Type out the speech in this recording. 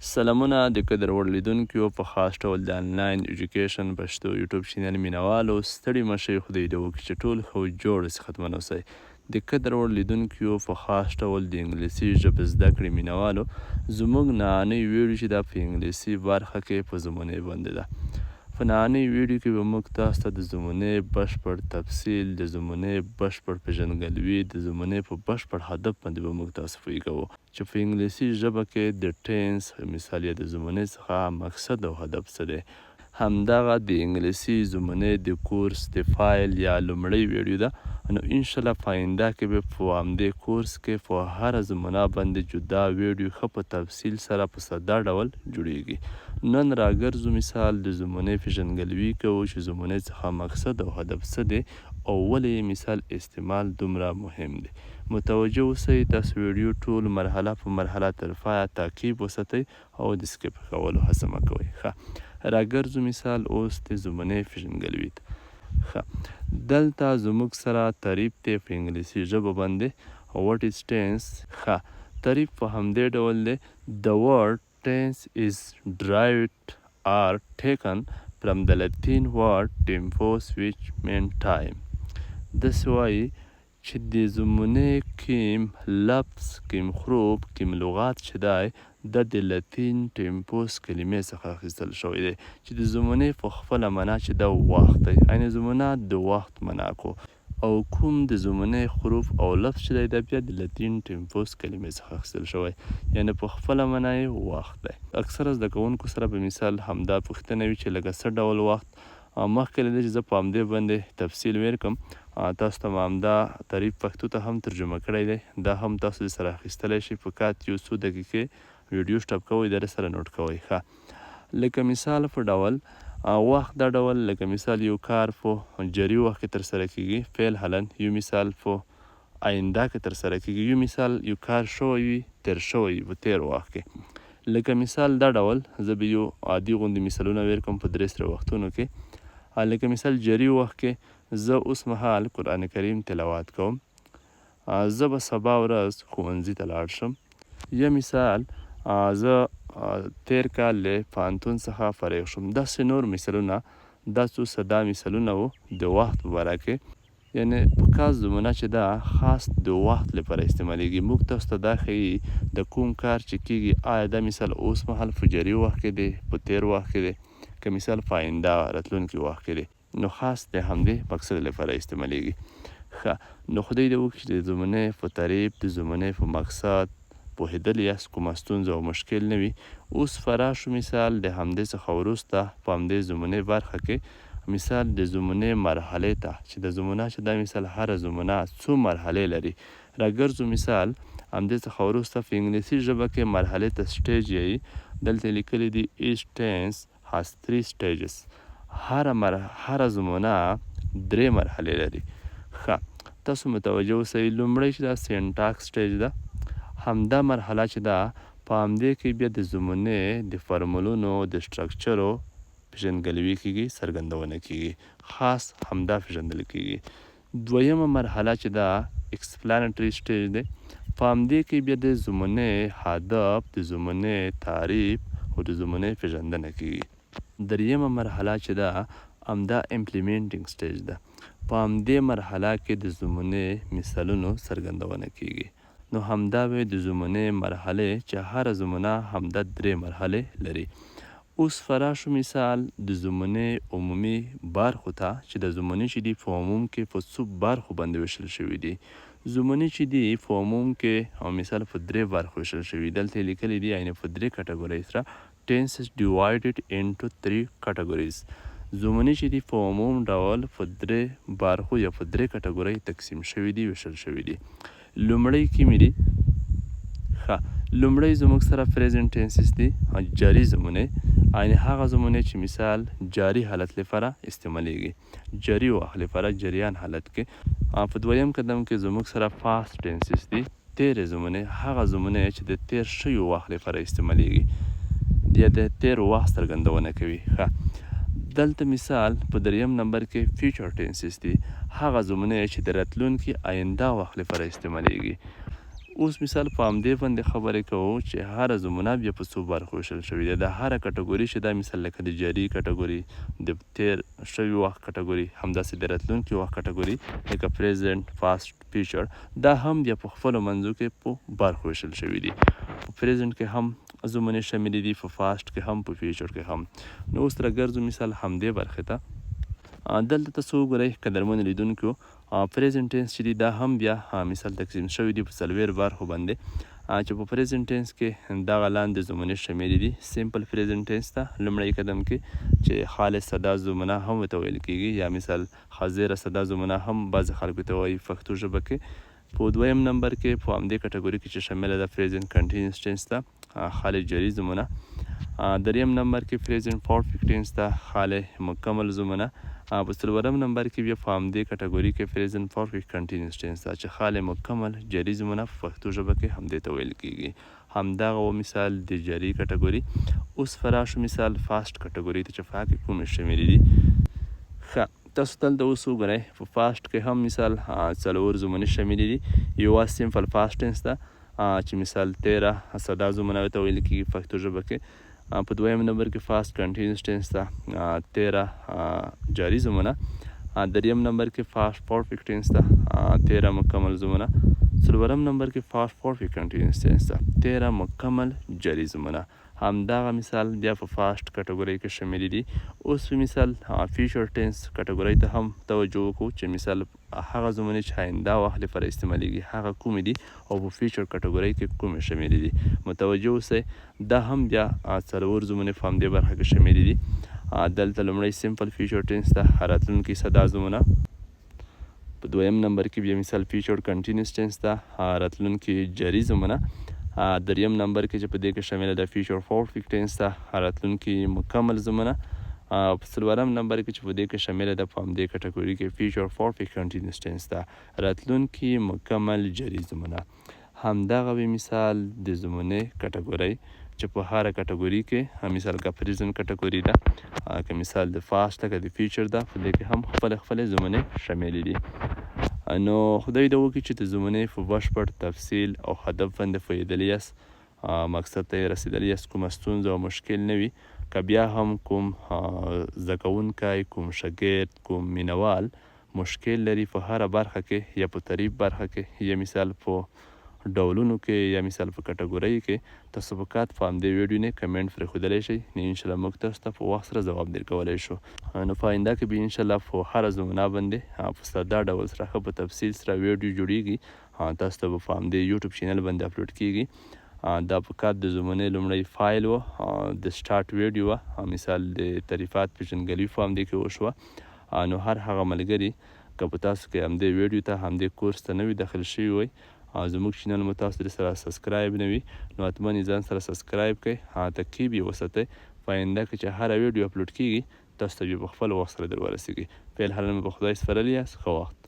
سلامونه د قدر وړ لیدونکو په خاص ډول د انلاین ایجوکیشن پښتو یوټیوب چینل مینوالو ستړي مشئ خدای دې وکړي چې ټول ښه جوړ اوسئ ختمن اوسئ د قدر وړ لیدونکو په خاص ډول د انګلیسي ژبې زده کړې مینوالو زموږ نننۍ ویډیو چې دا په انګلیسي برخه کې په زمونې باندې ده په نننۍ ویډیو کې به موږ تاسو ته د زمونې بشپړ تفصیل د زمونې بشپړ پیژندګلوي د زمونې په بشپړ هدف باندې به موږ تاسو پوهی کوو چې په انګلیسي ژبه کې د ټینس مثال یا د زمونې څخه مقصد او هدف څه دی همدغه د انګلیسي زمونې د کورس د فایل یا لومړۍ ویډیو ده نو انشاءالله په آینده کې به په همدې کورس کې په هره زمونه باندې جدا ویډیو ښه په تفصیل سره په ساده ډول جوړیږي نن راګرځو مثال د زمونې پیژندګلوي کوو چې زمونې څخه مقصد او هدف څه دی او ولې مثال استعمال دومره مهم دی متوجه اوسئ تاسو ویډیو ټول مرحله په مرحله تر پایه تعقیب وساتئ او د سکیپ کولو هڅه مه کوئ ښه راګرځو مثال اوس د زمونې پیژندګلوي ته ښه دلته زموږ سره تعریف دی په انګلیسي ژبه باندې what is tense ښه تعریف په همدې ډول دی the word tense is derived or taken from the Latin word tempus which meant time داسې وایي چې د زمونې کیم لفظ کیم حروف کیم لغات چې دی دا د لاتین ټیمپوس کلمې څخه اخیستل شوی دی چې د زمونې په خپله معنا چې دا وخت دی یعنې زمونه د وخت معنا کو او کوم د زمونې حروف او لفظ چې دی دا بیا د لاتین ټیمپوس کلمې څخه اخیستل شوی یعنې په خپله معنا یې وخت دی اکثره زده کوونکو سره به مثال همدا پوښتنه وي چې لکه څه ډول وخت مخکې له دې چې زه په همدې باندې تفصیل ویر کړم تاسو ته همدا تعریف پښتو ته هم ترجمه کړی دی دا هم تاسو سره اخیستلی شئ په کات یو څو دقیقې ویډیو سټاپ کوئ د سره نوټ کوئ ښه لکه مثال په ډول وخت دا ډول لکه مثال یو کار په جري وخت کې ترسره کیږي فعل حالن یو مثال په آینده کې ترسره کیږي یو مثال یو کار شوی وي تیر شوی وي په تیر وخت کې لکه مثال دا ډول زه به یو عادي غوندې مثالونه ویر کوم په درې سره وختونو کې لکه مثال جري وخت کې زه اوس مهال قرآن کریم تلاوت کوم زه به سبا ورځ ښوونځي ته لاړ شم یا مثال زه تیر کال له پوهنتون څخه فارغ شم داسې نور مثالونه دا څو ساده مثالونه وو د وخت په باره کې یعنې په خاص زمونه چې دا خاص د وخت لپاره استعمالیږي موږ تاسو ته دا ښیي د کوم کار چې کیږي آیا دا مثال اوس مهال په جري وخت کې دی په تیر وخت کې دی که مثال په آینده راتلونکي وخت کې دی نو خاص د همدې مقصد لپاره استعمالیږي ښه نو خدای دې وکړي چې د زمونې په تعریف د زمونې په مقصد پوهېدل یاست کومه ستونزه او مشکل نه وي اوس فرا شو مثال د همدې څخه وروسته په همدې زمونې برخه کې مثال د زمونې مرحلې ته چې د زمونه چې دا مثال هره زمونه څو مرحلې لري راګرځو مثال همدې څخه وروسته په انګلیسي ژبه کې مرحلې ته سټیج یایي دلته لیکلی دی each tense has 3 stages هره زمونه 3 مرحلې لري ښه تاسو متوجه اوسئ لومړی چې دا سینټاکس سټیج ده همدا مرحله چې ده په همدې کې بیا د زمونې د فرمولونو د سټرکچرو پیژندګلوي کیږي څرګندونه کیږي خاص همدا پیژندل کیږي دویمه مرحله چې ده ایکسپلانټري سټیج دی په همدې کې بیا د زمونې هدف د زمونې تعریف او د زمونې پیژندنه کیږي دریمه مرحله چې ده همدا امپلیمنټینګ سټیج ده په همدې مرحله کې د زمونې مثالونو څرګندونه کیږي نو همدا به د زمونې مرحلې چې هره زمونه همدا 3 مرحلې لري اوس فرا شو مثال د زمونې عمومي برخو ته چې د زمونې چې دی په عموم کې په څو برخو باندې ویشل شوي دي زمونې چې دی په عموم کې او مثال په 3 برخو ویشل شوي دلته لیکلی دی یعنې په 3 کټګورۍ سره tense is divided into 3 categories زمونې چې دی په عموم ډول په 3 برخو یا په 3 کټګورۍ تقسیم شوي دي ویشل شوي دي لومړی کې مې دي ښه لومړی زموږ سره پریزنټ ټینسز دي جاري زمونې یعنې هغه زمونې چې مثال جاري حالت لپاره استعمالیږي جاري وخت لپاره جریان حالت کې په دویم قدم کې زموږ سره پاست ټینسز دي تیرې زمونې هغه زمونې چې د تیر شوي وخت لپاره استعمالیږي یا د تیر وخت څرګندونه کوي ښه دلته مثال په دریم نمبر کې فیوچر ټینسز دي هغه زمونې چې د راتلونکي آینده وخت لپاره استعمالیږي اوس مثال په همدې باندې خبرې کوو چې هره زمونه بیا په څو برخو ویشل شوې ده. د هره کټګوري چې دا مثال لکه د جاري کټګوري، د تیر شوي وخت کټګوري، همداسې د راتلونکي وخت کټګوري لکه پریزنټ، پاست، فیوچر، دا هم بیا په خپلو منځو کې په برخو ویشل شوي دي. په پریزنټ کې هم زمونې شاملې دي، په پاست کې هم، په فیوچر کې هم. نو اوس راګرځو مثال همدې برخې ته. دلته تاسو وګورئ قدرمنو لیدونکو، پریزنټ ټینس چې دي دا هم بیا مثال تقسیم شوي دي په 4 برخو باندې، چې په پریزنټ ټینس کې دغه لاندې زمونې شاملې دي. سیمپل پریزنټ ټینس ته لومړی قدم کې چې خالص ساده زمونه هم ورته ویل کیږي، یا مثال حاضره ساده زمونه هم بعضې خلکو ته وایي پښتو ژبه کې. په دویم نمبر کې په همدې کټګوري کې چې شامله ده پریزنټ کنټینیوس ټینس ته خالص جاري زمونه. دریم نمبر کې پریزنټ پرفیکټ ټینس ته خالص مکمل زمونه. په څلورم نمبر کې بیا په همدې کټګوري کې پریزنټ پرفیکټ کنټینیوس ټینس ته چې خالص مکمل جاري زمونه په پښتو ژبه کې همدې ته ویل کیږي. همدغه و مثال د جاري کټګوري. اوس فراشو مثال فاست کټګوري ته چې فا کې کومې شاملې دي. ښه، تاسو دلته اوس وګورئ په فاست کې هم مثال 4 زمونې شاملې دي. یوه سیمپل فاست ټینس ته چې مثال 13 ساده زمونه ورته ویل کیږي پښتو ژبه کې. په دویم نمبر کې فاست کنټینیوس ټینس ته 13 جاري زمونه. دریم نمبر کې فاست پرفیکټ ټینس ته 13 مکمل زمونه. څلورم نمبر کې فاست پرفیکټ کنټینیوس ټینس ته 13 مکمل جاري زمونه. همدغه مثال بیا په فاست کټګورۍ کې شاملې دي. اوس په مثال فیوچر ټینس کټګورۍ ته هم توجه وکړو چې مثال هغه زمونې چې آینده وخت لپاره استعمالیږي هغه کومې دي او په فیوچر کټګورۍ کې کومې شاملې دي. متوجه اوسئ، دا هم بیا 4 زمونې په همدې برخه کې شاملې دي. دلته لومړی سیمپل فیوچر ټینس ته راتلونکي ساده زمونه. په دویم نمبر کې بیا مثال فیوچر کنټینیوس ټینس ته راتلونکي جاري زمونه. دریم نمبر کې چې په دې کې شامله ده فیوچر پرفیکټ ټینس ته راتلونکي مکمل زمونه. په څلورم نمبر کې چې په دې کې شامله ده په همدې کټګوري کې فیوچر پرفیکټ کنټینیوس ټینس ته راتلونکي مکمل جاري زمونه. همدغه وی مثال د زمونې کټګورۍ چې په هره کټګوري کې مثال که پریزنټ کټګوري ده، که مثال د فاست ده، که د فیوچر ده، په دې کې هم خپلې زمونې شاملې دي. نو خدای دې وکړي چې د زمونې په بشپړ تفصیل او هدف باندې پوهېدلی یاست، مقصد ته یې رسېدلی یاست، کومه ستونزه او مشکل نه وي. که بیا هم کوم زده کوونکی، کوم شاګرد، کوم مینوال مشکل لري په هره برخه کې، یا په تعریف برخه کې، یا مثال په ډولونو کې، یا مثال په کټګورۍ کې، تاسو فقط په همدې ویډیو نه کمنټ پرېښودلی شئ. نو انشاءالله موږ تاسو ته په وخت سره ځواب درکولی شو. نو په آینده کې به انشاءالله په هره زمونه باندې په ساده ډول سره ښه په تفصیل سره ویډیو جوړیږي، تاسو ته به په همدې یوټیوب چینل باندې اپلوډ کیږي. دا فقط د زمونې لومړی فایل و، د سټارټ ویډیو وه، مثال د تعریفات پیژندګلوي په همدې کې وشوه. نو هر هغه ملګري که په تاسو کې همدې ویډیو ته، همدې کورس ته نوي داخل شوي وئ، زموږ چینل مو تاسو د سره سبسکرایب نه وي، نو حتما یې ځان سره سبسکرایب کړئ، تعقیب یې وساتئ. په آینده کې چې هره ویډیو اپلوډ کیږي تاسو ته بیا په خپل وخت سره در ورسیږي. فعل حالا مې په خدای سپارلی یاست. ښه وخت.